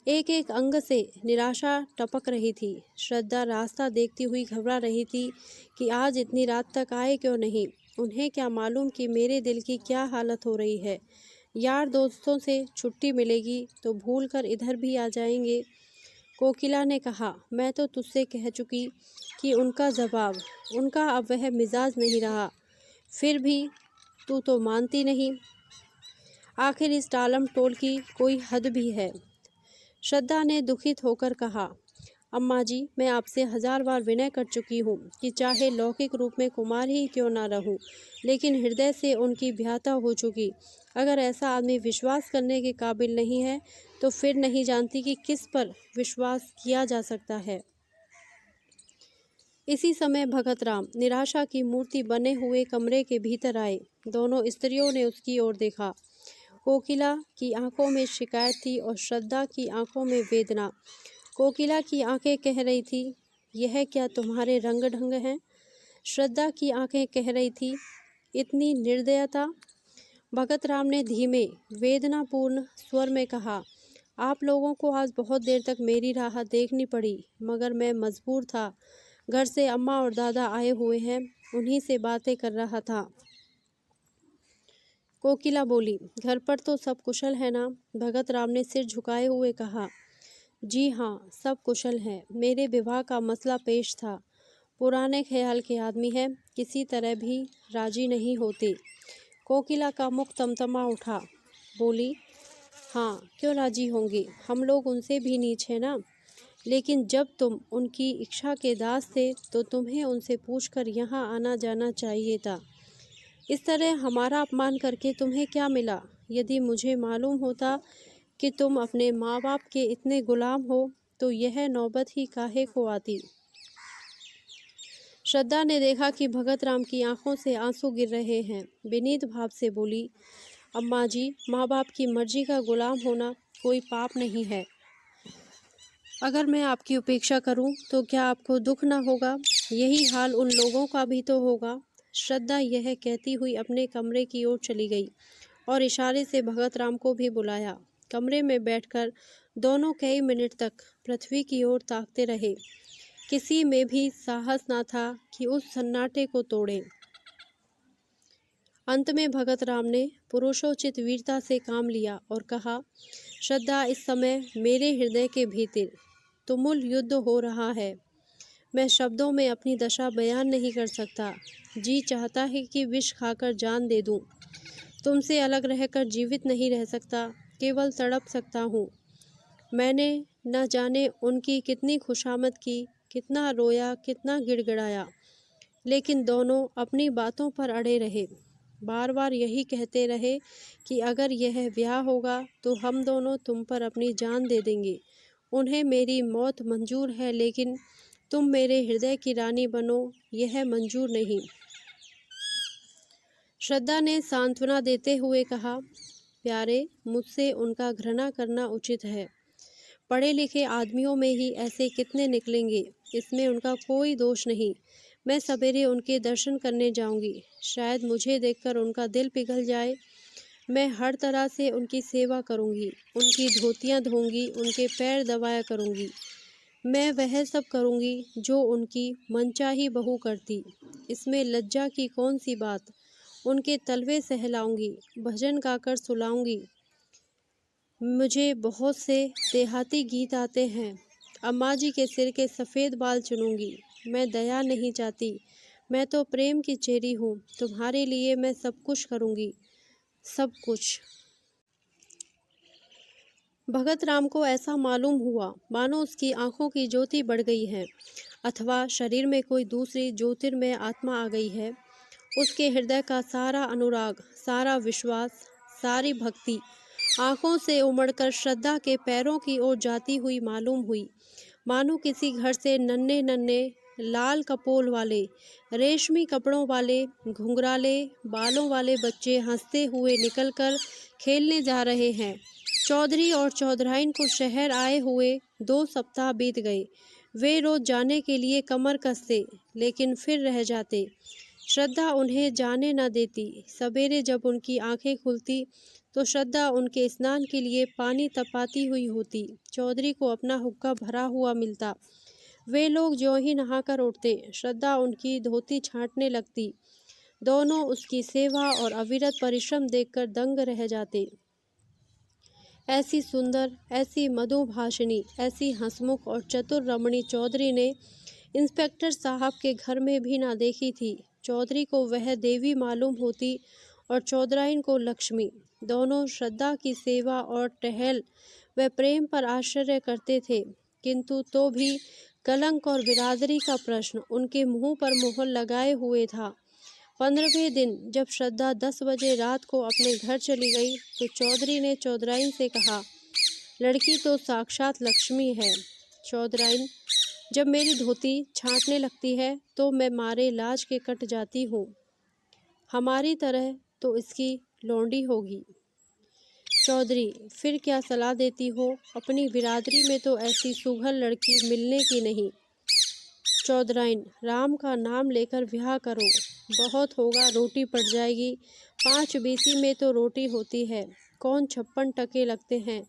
एक एक अंग से निराशा टपक रही थी। श्रद्धा रास्ता देखती हुई घबरा रही थी कि आज इतनी रात तक आए क्यों नहीं। उन्हें क्या मालूम कि मेरे दिल की क्या हालत हो रही है। यार दोस्तों से छुट्टी मिलेगी तो भूल कर इधर भी आ जाएंगे। कोकिला ने कहा, मैं तो तुझसे कह चुकी कि उनका अब वह मिजाज नहीं रहा। फिर भी तू तो मानती नहीं। आखिर इस टालम टोल की कोई हद भी है। श्रद्धा ने दुखित होकर कहा, अम्मा जी, मैं आपसे 1000 बार विनय कर चुकी हूँ कि चाहे लौकिक रूप में कुमार ही क्यों ना रहूँ, लेकिन हृदय से उनकी ब्याहता हो चुकी। अगर ऐसा आदमी विश्वास करने के काबिल नहीं है तो फिर नहीं जानती कि किस पर विश्वास किया जा सकता है। इसी समय भगत राम निराशा की मूर्ति बने हुए कमरे के भीतर आए। दोनों स्त्रियों ने उसकी ओर देखा। कोकिला की आंखों में शिकायत थी और श्रद्धा की आंखों में वेदना। कोकिला की आंखें कह रही थी, यह क्या तुम्हारे रंग ढंग हैं? श्रद्धा की आंखें कह रही थी, इतनी निर्दयता। भगत राम ने धीमे वेदनापूर्ण स्वर में कहा, आप लोगों को आज बहुत देर तक मेरी राह देखनी पड़ी, मगर मैं मजबूर था। घर से अम्मा और दादा आए हुए हैं, उन्हीं से बातें कर रहा था। कोकिला बोली, घर पर तो सब कुशल है ना? भगत राम ने सिर झुकाए हुए कहा, जी हाँ, सब कुशल हैं। मेरे विवाह का मसला पेश था। पुराने ख्याल के आदमी हैं, किसी तरह भी राजी नहीं होते। कोकिला का मुख तमतमा उठा। बोली, हाँ क्यों राजी होंगे, हम लोग उनसे भी नीच हैं ना। लेकिन जब तुम उनकी इच्छा के दास थे तो तुम्हें उनसे पूछकर यहाँ आना जाना चाहिए था। इस तरह हमारा अपमान करके तुम्हें क्या मिला? यदि मुझे मालूम होता कि तुम अपने माँ बाप के इतने गुलाम हो तो यह नौबत ही काहे को आती। श्रद्धा ने देखा कि भगत राम की आंखों से आंसू गिर रहे हैं। विनीत भाव से बोली, अम्मा जी, माँ बाप की मर्जी का गुलाम होना कोई पाप नहीं है। अगर मैं आपकी उपेक्षा करूं तो क्या आपको दुख न होगा? यही हाल उन लोगों का भी तो होगा। श्रद्धा यह कहती हुई अपने कमरे की ओर चली गई और इशारे से भगत राम को भी बुलाया। कमरे में बैठकर दोनों कई मिनट तक पृथ्वी की ओर ताकते रहे। किसी में भी साहस न था कि उस सन्नाटे को तोड़े। अंत में भगत राम ने पुरुषोचित वीरता से काम लिया और कहा, श्रद्धा, इस समय मेरे हृदय के भीतर तुमुल युद्ध हो रहा है। मैं शब्दों में अपनी दशा बयान नहीं कर सकता। जी चाहता है कि विष खाकर जान दे दूं। तुमसे अलग रहकर जीवित नहीं रह सकता, केवल तड़प सकता हूँ। मैंने न जाने उनकी कितनी खुशामद की, कितना रोया, कितना गिड़गिड़ाया, लेकिन दोनों अपनी बातों पर अड़े रहे। बार बार यही कहते रहे कि अगर यह ब्याह होगा तो हम दोनों तुम पर अपनी जान दे देंगे। उन्हें मेरी मौत मंजूर है, लेकिन तुम मेरे हृदय की रानी बनो, यह मंजूर नहीं। श्रद्धा ने सांत्वना देते हुए कहा, प्यारे, मुझसे उनका घृणा करना उचित है। पढ़े लिखे आदमियों में ही ऐसे कितने निकलेंगे, इसमें उनका कोई दोष नहीं। मैं सवेरे उनके दर्शन करने जाऊंगी, शायद मुझे देखकर उनका दिल पिघल जाए। मैं हर तरह से उनकी सेवा करूंगी, उनकी धोतियां धोऊंगी, उनके पैर दबाया करूंगी। मैं वह सब करूंगी जो उनकी मनचाही बहू करती। इसमें लज्जा की कौन सी बात। उनके तलवे सहलाऊंगी, भजन गाकर सुलाऊंगी। मुझे बहुत से देहाती गीत आते हैं। अम्मा जी के सिर के सफ़ेद बाल चुनूंगी। मैं दया नहीं चाहती, मैं तो प्रेम की चेरी हूँ। तुम्हारे लिए मैं सब कुछ करूँगी, सब कुछ। भगत राम को ऐसा मालूम हुआ मानो उसकी आंखों की ज्योति बढ़ गई है, अथवा शरीर में कोई दूसरी ज्योतिर्मय आत्मा आ गई है। उसके हृदय का सारा अनुराग, सारा विश्वास, सारी भक्ति आंखों से उमड़कर श्रद्धा के पैरों की ओर जाती हुई मालूम हुई। मानो किसी घर से नन्हे नन्हे लाल कपोल वाले, रेशमी कपड़ों वाले, घुंघराले बालों वाले बच्चे हंसते हुए निकलकर खेलने जा रहे हैं। चौधरी और चौधराइन को शहर आए हुए 2 सप्ताह बीत गए। वे रोज जाने के लिए कमर कसते, लेकिन फिर रह जाते। श्रद्धा उन्हें जाने न देती। सवेरे जब उनकी आंखें खुलती तो श्रद्धा उनके स्नान के लिए पानी तपाती हुई होती। चौधरी को अपना हुक्का भरा हुआ मिलता। वे लोग ज्यों ही नहाकर उठते, श्रद्धा उनकी धोती छांटने लगती। दोनों उसकी सेवा और अविरत परिश्रम देखकर दंग रह जाते। ऐसी सुंदर, ऐसी मधुभाषिणी, ऐसी हंसमुख और चतुर रमणी चौधरी ने इंस्पेक्टर साहब के घर में भी ना देखी थी। चौधरी को वह देवी मालूम होती और चौधराइन को लक्ष्मी। दोनों श्रद्धा की सेवा और टहल व प्रेम पर आश्चर्य करते थे, किंतु तो भी कलंक और बिरादरी का प्रश्न उनके मुंह पर मोहर लगाए हुए था। 15वें दिन जब श्रद्धा 10 बजे रात को अपने घर चली गई तो चौधरी ने चौधराइन से कहा, लड़की तो साक्षात लक्ष्मी है। चौधराइन, जब मेरी धोती छांटने लगती है तो मैं मारे लाज के कट जाती हूँ। हमारी तरह तो इसकी लौंडी होगी। चौधरी, फिर क्या सलाह देती हो? अपनी बिरादरी में तो ऐसी सुघर लड़की मिलने की नहीं। चौधराइन, राम का नाम लेकर ब्याह करो, बहुत होगा रोटी पड़ जाएगी। 5 बीसी में तो रोटी होती है, कौन 56 टके लगते हैं।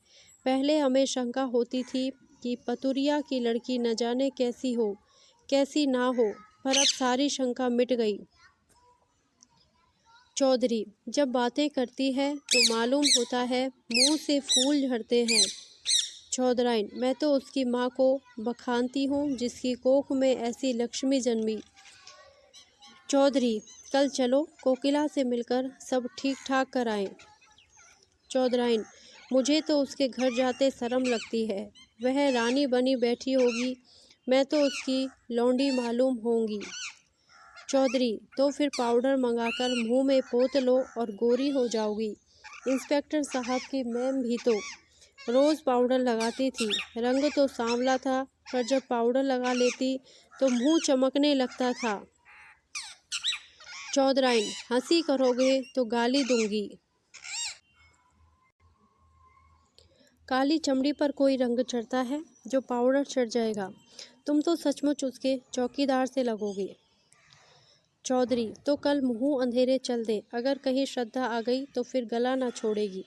पहले हमें शंका होती थी कि पतुरिया की लड़की न जाने कैसी हो, कैसी ना हो, पर अब सारी शंका मिट गई। चौधरी, जब बातें करती है तो मालूम होता है मुंह से फूल झड़ते हैं। चौधराइन, मैं तो उसकी माँ को बखानती हूँ जिसकी कोख में ऐसी लक्ष्मी जन्मी। चौधरी, कल चलो कोकिला से मिलकर सब ठीक ठाक कराएं। चौधराइन, मुझे तो उसके घर जाते शर्म लगती है। वह रानी बनी बैठी होगी, मैं तो उसकी लौंडी मालूम होंगी। चौधरी, तो फिर पाउडर मंगाकर मुंह में पोत लो और गोरी हो जाओगी। इंस्पेक्टर साहब की मैम भी तो रोज़ पाउडर लगाती थी। रंग तो सांवला था, पर जब पाउडर लगा लेती तो मुंह चमकने लगता था। चौधराइन, हंसी करोगे तो गाली दूंगी। काली चमड़ी पर कोई रंग चढ़ता है जो पाउडर चढ़ जाएगा। तुम तो सचमुच उसके चौकीदार से लगोगे। चौधरी, तो कल मुंह अंधेरे चल दे, अगर कहीं श्रद्धा आ गई तो फिर गला ना छोड़ेगी।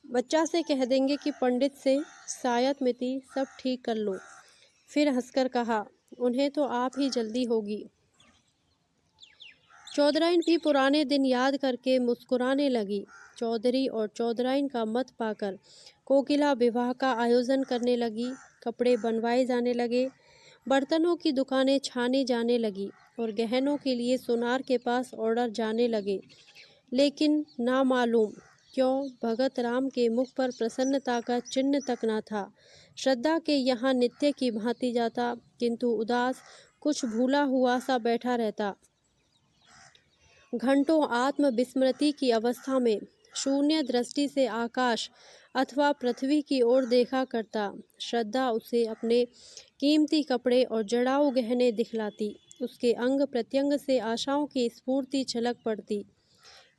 बच्चा से कह देंगे कि पंडित से सायत मिति सब ठीक कर लो। फिर हंसकर कहा, उन्हें तो आप ही जल्दी होगी। चौधराइन भी पुराने दिन याद करके मुस्कुराने लगी। चौधरी और चौधराइन का मत पाकर कोकिला विवाह का आयोजन करने लगी। कपड़े बनवाए जाने लगे, बर्तनों की दुकानें छानी जाने लगी और गहनों के लिए सोनार के पास ऑर्डर जाने लगे। लेकिन नामालूम क्यों भगत राम के मुख पर प्रसन्नता का चिन्ह तक न था। श्रद्धा के यहाँ नित्य की भांति जाता, किंतु उदास, कुछ भूला हुआ सा बैठा रहता। घंटों आत्म विस्मृति की अवस्था में शून्य दृष्टि से आकाश अथवा पृथ्वी की ओर देखा करता। श्रद्धा उसे अपने कीमती कपड़े और जड़ाऊ गहने दिखलाती। उसके अंग प्रत्यंग से आशाओं की स्फूर्ति छलक पड़ती।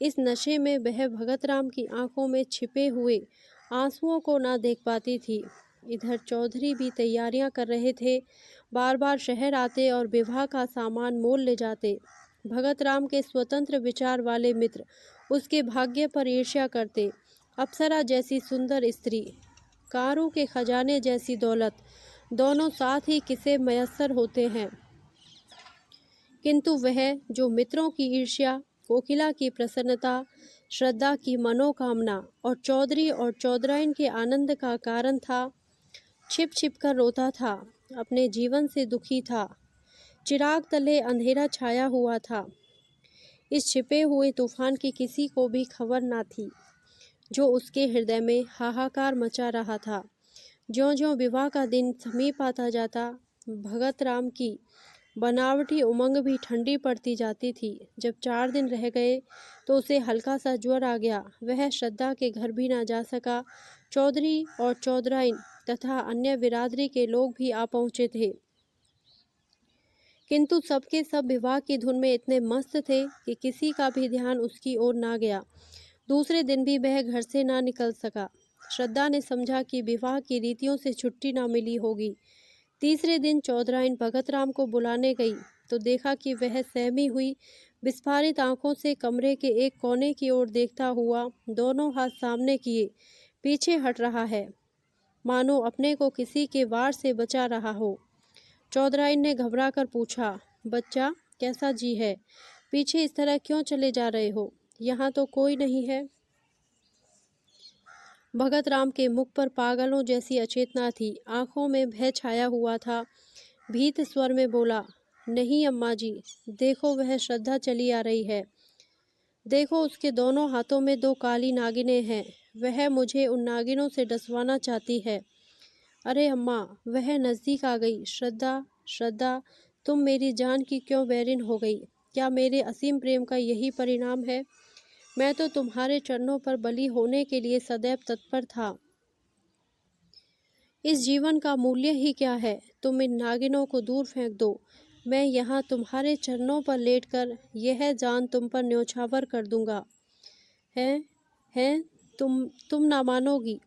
इस नशे में वह भगत राम की आंखों में छिपे हुए आंसुओं को ना देख पाती थी। इधर चौधरी भी तैयारियां कर रहे थे। बार बार शहर आते और विवाह का सामान मोल ले जाते। भगत राम के स्वतंत्र विचार वाले मित्र उसके भाग्य पर ईर्ष्या करते। अप्सरा जैसी सुंदर स्त्री, कारों के खजाने जैसी दौलत, दोनों साथ ही किसे मयस्सर होते हैं, किंतु वह जो मित्रों की ईर्ष्या, कोकिला की प्रसन्नता, श्रद्धा की मनोकामना और चौधरी और चौधराइन के आनंद का कारण था, छिप छिप कर रोता था, अपने जीवन से दुखी था। चिराग तले अंधेरा छाया हुआ था। इस छिपे हुए तूफान की किसी को भी खबर ना थी, जो उसके हृदय में हाहाकार मचा रहा था। ज्यों-ज्यों विवाह का दिन समीप आता जाता, भगत राम की बनावटी उमंग भी ठंडी पड़ती जाती थी। जब 4 दिन रह गए तो उसे हल्का सा ज्वर आ गया। वह श्रद्धा के घर भी ना जा सका। चौधरी और चौधराइन तथा अन्य बिरादरी के लोग भी आ पहुँचे थे, किंतु सबके सब विवाह की धुन में इतने मस्त थे कि किसी का भी ध्यान उसकी ओर ना गया। दूसरे दिन भी वह घर से ना निकल सका। श्रद्धा ने समझा कि विवाह की रीतियों से छुट्टी ना मिली होगी। तीसरे दिन चौधराइन भगत राम को बुलाने गई तो देखा कि वह सहमी हुई विस्फारित आंखों से कमरे के एक कोने की ओर देखता हुआ दोनों हाथ सामने किए पीछे हट रहा है, मानो अपने को किसी के वार से बचा रहा हो। चौधराइन ने घबराकर पूछा, बच्चा कैसा जी है? पीछे इस तरह क्यों चले जा रहे हो? यहाँ तो कोई नहीं है। भगत राम के मुख पर पागलों जैसी अचेतना थी, आंखों में भय छाया हुआ था। भीत स्वर में बोला, नहीं अम्मा जी, देखो वह श्रद्धा चली आ रही है। देखो उसके दोनों हाथों में 2 काली नागिनें हैं। वह मुझे उन नागिनों से डसवाना चाहती है। अरे अम्मा, वह नज़दीक आ गई। श्रद्धा, श्रद्धा, तुम मेरी जान की क्यों बैरिन हो गई? क्या मेरे असीम प्रेम का यही परिणाम है? मैं तो तुम्हारे चरणों पर बलि होने के लिए सदैव तत्पर था। इस जीवन का मूल्य ही क्या है? तुम इन नागिनों को दूर फेंक दो। मैं यहाँ तुम्हारे चरणों पर लेटकर यह जान तुम पर न्योछावर कर दूंगा। हैं तुम ना मानोगी।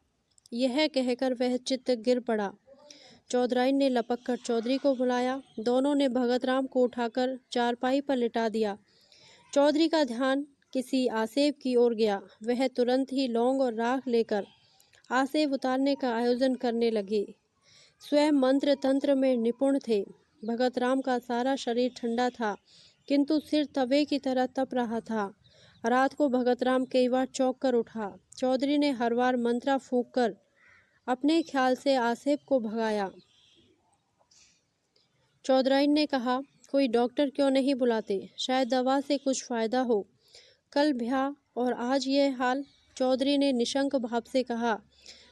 यह कहकर वह चित्त गिर पड़ा। चौधराइन ने लपक कर चौधरी को बुलाया। दोनों ने भगत राम को उठाकर चारपाई पर लिटा दिया। चौधरी का ध्यान किसी आसेव की ओर गया। वह तुरंत ही लौंग और राख लेकर आसेव उतारने का आयोजन करने लगे। स्वयं मंत्र तंत्र में निपुण थे। भगत राम का सारा शरीर ठंडा था, किंतु सिर तवे की तरह तप रहा था। रात को भगत राम कई बार चौंक कर उठा। चौधरी ने हर बार मंत्रा फूंक कर अपने ख्याल से आसेव को भगाया। चौधराइन ने कहा, कोई डॉक्टर क्यों नहीं बुलाते? शायद दवा से कुछ फायदा हो। कल ब्याह और आज यह हाल। चौधरी ने निशंक भाव से कहा,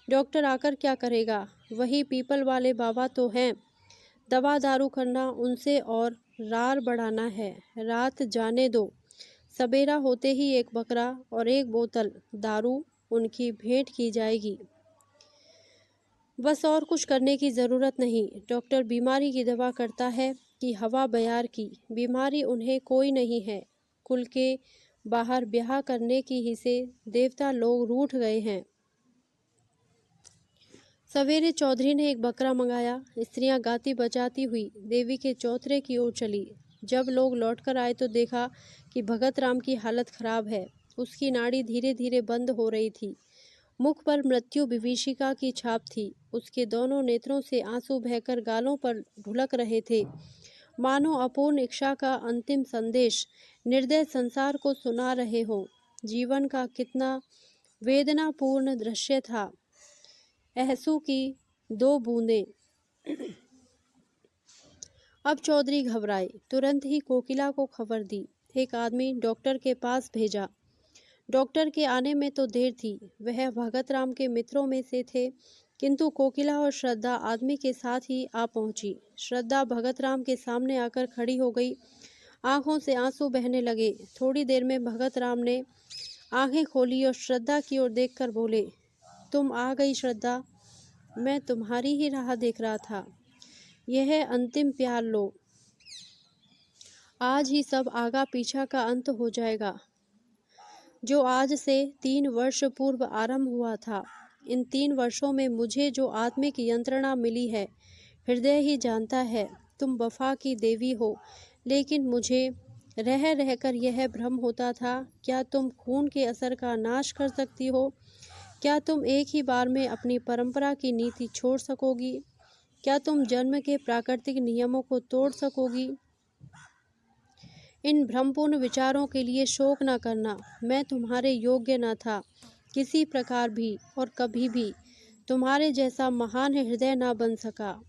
डॉक्टर आकर क्या करेगा? वही पीपल वाले बाबा तो हैं। दवा दारू करना उनसे और रार बढ़ाना है। रात जाने दो। सवेरा होते ही 1 बकरा और 1 बोतल दारू उनकी भेंट की जाएगी। बस और कुछ करने की ज़रूरत नहीं। डॉक्टर बीमारी की दवा करता है कि हवा बयार की। बीमारी उन्हें कोई नहीं है। कुल के बाहर ब्याह करने की ही से देवता लोग रूठ गए हैं। सवेरे चौधरी ने 1 बकरा मंगाया। स्त्रियां गाती बजाती हुई देवी के चौतरे की ओर चली। जब लोग लौटकर आए तो देखा कि भगत राम की हालत खराब है। उसकी नाड़ी धीरे धीरे बंद हो रही थी। मुख पर मृत्यु विभीषिका की छाप थी। उसके दोनों नेत्रों से आंसू बहकर गालों पर ढुलक रहे थे, मानो अपूर्ण इच्छा का अंतिम संदेश निर्दय संसार को सुना रहे हो। जीवन का कितना वेदनापूर्ण दृश्य था। अहसू की 2 बूंदें। अब चौधरी घबराए। तुरंत ही कोकिला को खबर दी। एक आदमी डॉक्टर के पास भेजा। डॉक्टर के आने में तो देर थी। वह भगत राम के मित्रों में से थे, किंतु कोकिला और श्रद्धा आदमी के साथ ही आ पहुंची। श्रद्धा भगत राम के सामने आकर खड़ी हो गई। आंखों से आंसू बहने लगे। थोड़ी देर में भगत राम ने आंखें खोली और श्रद्धा की ओर देखकर बोले, तुम आ गई श्रद्धा। मैं तुम्हारी ही राह देख रहा था। यह अंतिम प्यार लो। आज ही सब आगा पीछा का अंत हो जाएगा, जो आज से 3 वर्ष पूर्व आरंभ हुआ था। इन 3 वर्षों में मुझे जो आत्मिक यंत्रणा मिली है, हृदय ही जानता है। तुम वफा की देवी हो, लेकिन मुझे रह रहकर यह भ्रम होता था, क्या तुम खून के असर का नाश कर सकती हो? क्या तुम एक ही बार में अपनी परंपरा की नीति छोड़ सकोगी? क्या तुम जन्म के प्राकृतिक नियमों को तोड़ सकोगी? इन भ्रमपूर्ण विचारों के लिए शोक न करना। मैं तुम्हारे योग्य न था, किसी प्रकार भी, और कभी भी तुम्हारे जैसा महान हृदय न बन सका।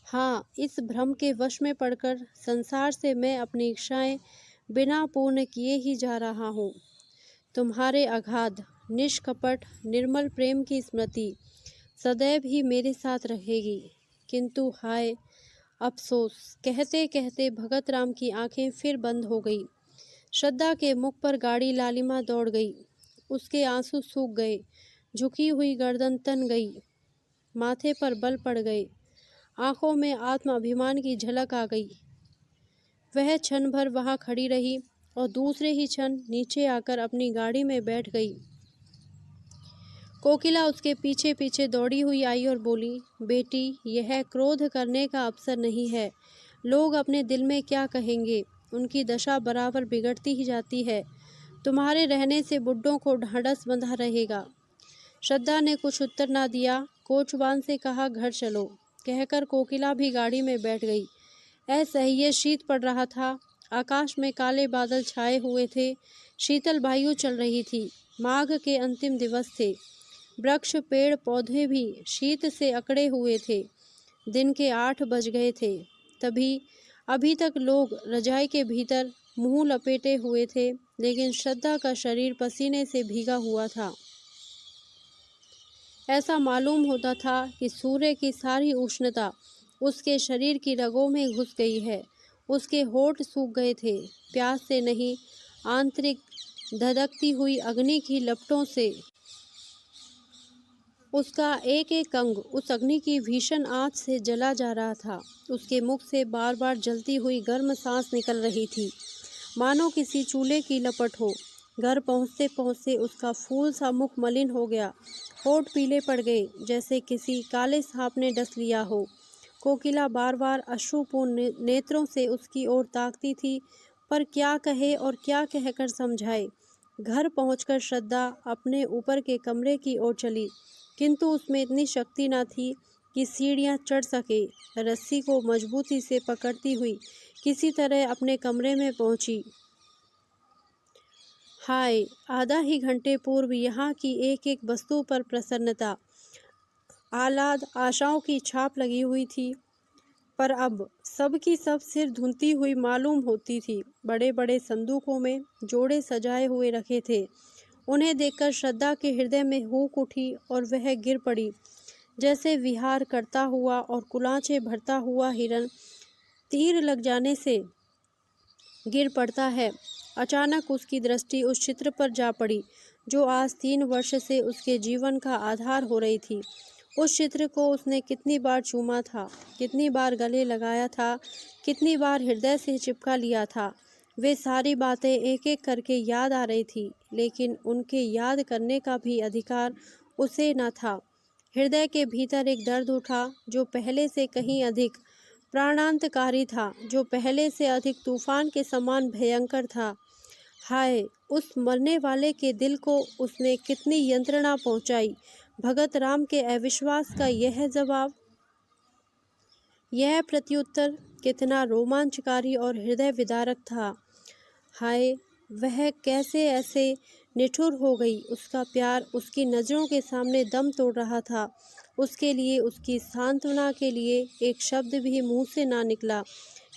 हाँ, इस भ्रम के वश में पड़कर संसार से मैं अपनी इच्छाएं बिना पूर्ण किए ही जा रहा हूँ। तुम्हारे अगाध, निष्कपट, निर्मल प्रेम की स्मृति सदैव ही मेरे साथ रहेगी। किंतु हाय अफसोस, कहते कहते भगत राम की आंखें फिर बंद हो गई। श्रद्धा के मुख पर गाढ़ी लालिमा दौड़ गई। उसके आंसू सूख गए, झुकी हुई गर्दन तन गई, माथे पर बल पड़ गए, आंखों में आत्म अभिमान की झलक आ गई। वह क्षण भर वहां खड़ी रही और दूसरे ही क्षण नीचे आकर अपनी गाड़ी में बैठ गई। कोकिला उसके पीछे पीछे दौड़ी हुई आई और बोली, बेटी, यह क्रोध करने का अवसर नहीं है। लोग अपने दिल में क्या कहेंगे? उनकी दशा बराबर बिगड़ती ही जाती है। तुम्हारे रहने से बुड्ढों को ढांढस बंधा रहेगा। श्रद्धा ने कुछ उत्तर ना दिया। कोचवान से कहा, घर चलो, कहकर कोकिला भी गाड़ी में बैठ गई। असह्य शीत पड़ रहा था। आकाश में काले बादल छाए हुए थे। शीतल वायु चल रही थी। माघ के अंतिम दिवस थे। वृक्ष, पेड़, पौधे भी शीत से अकड़े हुए थे। दिन के 8 बज गए थे। तभी अभी तक लोग रजाई के भीतर मुंह लपेटे हुए थे, लेकिन श्रद्धा का शरीर पसीने से भीगा हुआ था। ऐसा मालूम होता था कि सूर्य की सारी उष्णता उसके शरीर की रगों में घुस गई है। उसके होंठ सूख गए थे, प्यास से नहीं, आंतरिक धधकती हुई अग्नि की लपटों से। उसका एक एक अंग उस अग्नि की भीषण आंच से जला जा रहा था। उसके मुख से बार बार जलती हुई गर्म सांस निकल रही थी, मानो किसी चूल्हे की लपट हो। घर पहुँचते पहुँचते उसका फूल सा मुख मलिन हो गया। होठ पीले पड़ गए, जैसे किसी काले सांप ने डस लिया हो। कोकिला बार बार अश्रुपूर्ण नेत्रों से उसकी ओर ताकती थी, पर क्या कहे और क्या कहकर समझाए। घर पहुंचकर श्रद्धा अपने ऊपर के कमरे की ओर चली, किंतु उसमें इतनी शक्ति न थी कि सीढ़ियां चढ़ सके। रस्सी को मजबूती से पकड़ती हुई किसी तरह अपने कमरे में पहुंची। हाय, आधा ही घंटे पूर्व यहाँ की एक एक वस्तु पर प्रसन्नता, आह्लाद, आशाओं की छाप लगी हुई थी, पर अब सब की सब सिर धुनती हुई मालूम होती थी। बड़े बड़े संदूकों में जोड़े सजाए हुए रखे थे। उन्हें देखकर श्रद्धा के हृदय में हुक उठी और वह गिर पड़ी, जैसे विहार करता हुआ और कुलांचे भरता हुआ हिरन तीर लग जाने से गिर पड़ता है। अचानक उसकी दृष्टि उस चित्र पर जा पड़ी जो आज 3 वर्ष से उसके जीवन का आधार हो रही थी। उस चित्र को उसने कितनी बार चूमा था, कितनी बार गले लगाया था, कितनी बार हृदय से चिपका लिया था। वे सारी बातें एक एक करके याद आ रही थी, लेकिन उनके याद करने का भी अधिकार उसे न था। हृदय के भीतर एक दर्द उठा जो पहले से कहीं अधिक प्राणांतकारी था, जो पहले से अधिक तूफान के समान भयंकर था। हाय, उस मरने वाले के दिल को उसने कितनी यंत्रणा पहुंचाई। भगत राम के अविश्वास का यह जवाब, यह प्रत्युत्तर कितना रोमांचकारी और हृदय विदारक था। हाय, वह कैसे ऐसे निठुर हो गई। उसका प्यार उसकी नज़रों के सामने दम तोड़ रहा था। उसके लिए, उसकी सांत्वना के लिए एक शब्द भी मुंह से ना निकला।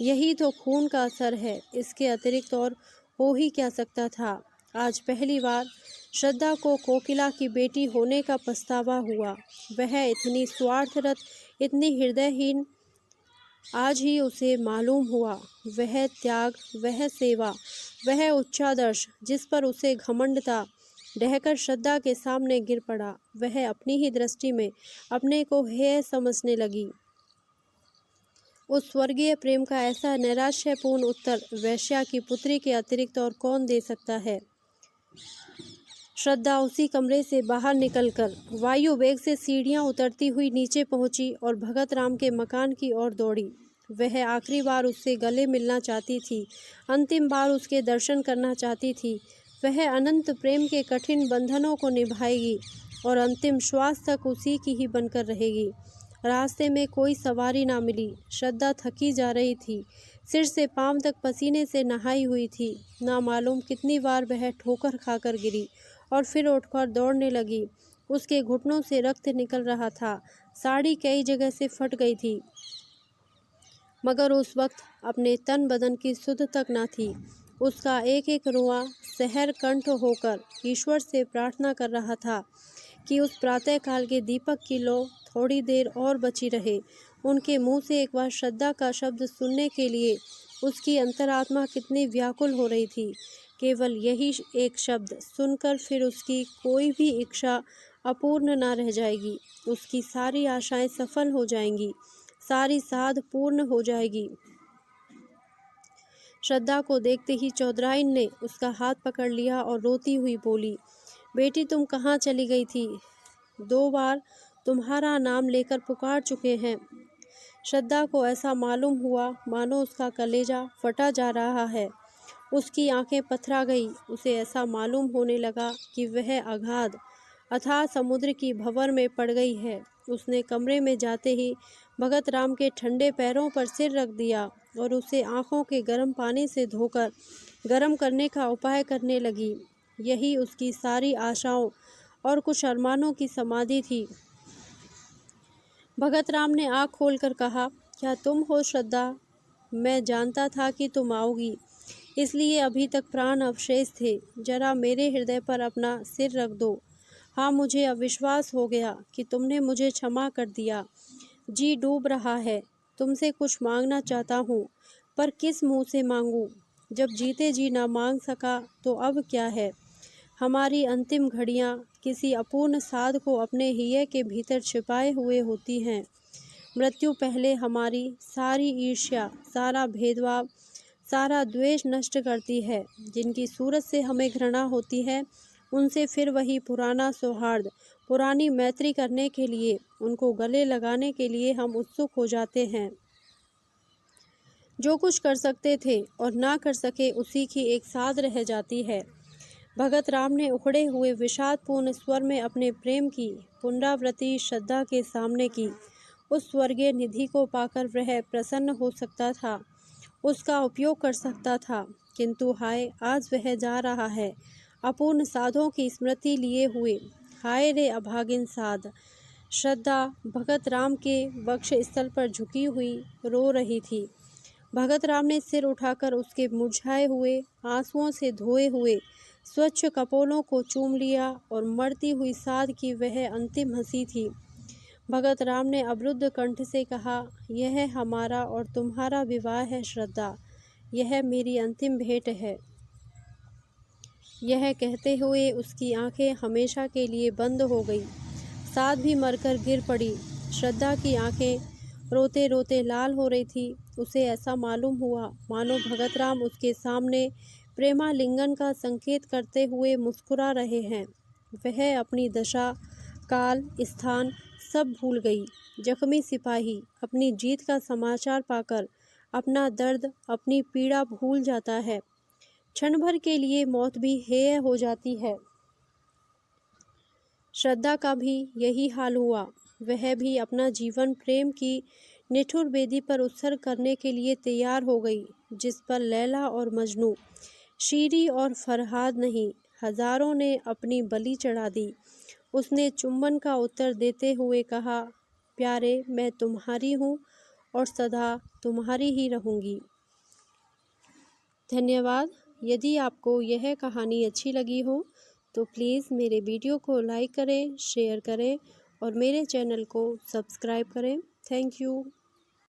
यही तो खून का असर है, इसके अतिरिक्त और हो ही क्या सकता था। आज पहली बार श्रद्धा को कोकिला की बेटी होने का पछतावा हुआ। वह इतनी स्वार्थरत, इतनी हृदयहीन आज ही उसे मालूम हुआ। वह त्याग, वह सेवा, वह उच्चादर्श जिस पर उसे घमंड था, ढहकर श्रद्धा के सामने गिर पड़ा। वह अपनी ही दृष्टि में अपने को हेय समझने लगी। उस स्वर्गीय प्रेम का ऐसा नैराश्यपूर्ण उत्तर वेश्या की पुत्री के अतिरिक्त और कौन दे सकता है। श्रद्धा उसी कमरे से बाहर निकलकर वायु वेग से सीढ़ियां उतरती हुई नीचे पहुंची और भगत राम के मकान की ओर दौड़ी। वह आखिरी बार उससे गले मिलना चाहती थी, अंतिम बार उसके दर्शन करना चाहती थी। वह अनंत प्रेम के कठिन बंधनों को निभाएगी और अंतिम श्वास तक उसी की ही बनकर रहेगी। रास्ते में कोई सवारी ना मिली। श्रद्धा थकी जा रही थी, सिर से पांव तक पसीने से नहाई हुई थी। ना मालूम कितनी बार वह ठोकर खाकर गिरी और फिर उठकर दौड़ने लगी। उसके घुटनों से रक्त निकल रहा था, साड़ी कई जगह से फट गई थी, मगर उस वक्त अपने तन बदन की सुध तक न थी। उसका एक एक रुआं सहर कंठ होकर ईश्वर से प्रार्थना कर रहा था कि उस प्रातःकाल के दीपक की लौ थोड़ी देर और बची रहे। उनके मुंह से एक बार श्रद्धा का शब्द सुनने के लिए उसकी अंतरात्मा कितनी व्याकुल हो रही थी। केवल यही एक शब्द सुनकर फिर उसकी कोई भी इच्छा अपूर्ण न रह जाएगी। उसकी सारी आशाएं सफल हो जाएंगी, सारी साध पूर्ण हो जाएगी। श्रद्धा को देखते ही चौधराइन ने उसका हाथ पकड़ लिया और रोती हुई बोली, बेटी तुम कहाँ चली गई थी? 2 बार तुम्हारा नाम लेकर पुकार चुके हैं। श्रद्धा को ऐसा मालूम हुआ मानो उसका कलेजा फटा जा रहा है। उसकी आंखें पथरा गई। उसे ऐसा मालूम होने लगा कि वह अगाध अथाह समुद्र की भंवर में पड़ गई है। उसने कमरे में जाते ही भगत राम के ठंडे पैरों पर सिर रख दिया और उसे आंखों के गर्म पानी से धोकर गर्म करने का उपाय करने लगी। यही उसकी सारी आशाओं और कुछ अरमानों की समाधि थी। भगत राम ने आँख खोलकर कहा, क्या तुम हो श्रद्धा? मैं जानता था कि तुम आओगी, इसलिए अभी तक प्राण अवशेष थे। जरा मेरे हृदय पर अपना सिर रख दो। हाँ, मुझे अविश्वास हो गया कि तुमने मुझे क्षमा कर दिया। जी डूब रहा है। तुमसे कुछ मांगना चाहता हूँ, पर किस मुंह से मांगूं? जब जीते जी ना मांग सका तो अब क्या है? हमारी अंतिम घड़ियाँ किसी अपूर्ण साध को अपने हिये के भीतर छिपाए हुए होती हैं। मृत्यु पहले हमारी सारी ईर्ष्या, सारा भेदभाव, सारा द्वेष नष्ट करती है। जिनकी सूरत से हमें घृणा होती है, उनसे फिर वही पुराना सौहार्द, पुरानी मैत्री करने के लिए, उनको गले लगाने के लिए हम उत्सुक हो जाते हैं। जो कुछ कर सकते थे और ना कर सके, उसी की एक साध रह जाती है। भगत राम ने उखड़े हुए विषादपूर्ण स्वर में अपने प्रेम की पुनरावृत्ति श्रद्धा के सामने की। उस स्वर्गीय निधि को पाकर वह प्रसन्न हो सकता था, उसका उपयोग कर सकता था, किंतु हाय, आज वह जा रहा है अपूर्ण साधों की स्मृति लिए हुए। हाय रे अभागिन साध! श्रद्धा भगत राम के वक्ष स्थल पर झुकी हुई रो रही थी। भगत राम ने सिर उठाकर उसके मुरझाए हुए, आंसुओं से धोए हुए स्वच्छ कपोलों को चूम लिया और मरती हुई साध की वह अंतिम हंसी थी। भगत राम ने अवरुद्ध कंठ से कहा, यह हमारा और तुम्हारा विवाह है श्रद्धा, यह मेरी अंतिम भेंट है। यह कहते हुए उसकी आंखें हमेशा के लिए बंद हो गई। साध भी मरकर गिर पड़ी। श्रद्धा की आंखें रोते रोते लाल हो रही थी। उसे ऐसा मालूम हुआ मानो भगत राम उसके सामने प्रेमालिंगन का संकेत करते हुए मुस्कुरा रहे हैं। वह अपनी दशा, काल, स्थान सब भूल गई। जख्मी सिपाही अपनी जीत का समाचार पाकर अपना दर्द, अपनी पीड़ा भूल जाता है। क्षण भर के लिए मौत भी हेय हो जाती है। श्रद्धा का भी यही हाल हुआ। वह भी अपना जीवन प्रेम की निठुर बेदी पर उत्सर्ग करने के लिए तैयार हो गई, जिस पर लैला और मजनू, शीरी और फरहाद नहीं, हजारों ने अपनी बलि चढ़ा दी। उसने चुंबन का उत्तर देते हुए कहा, प्यारे, मैं तुम्हारी हूँ और सदा तुम्हारी ही रहूँगी। धन्यवाद। यदि आपको यह कहानी अच्छी लगी हो तो प्लीज़ मेरे वीडियो को लाइक करें, शेयर करें और मेरे चैनल को सब्सक्राइब करें। Thank you.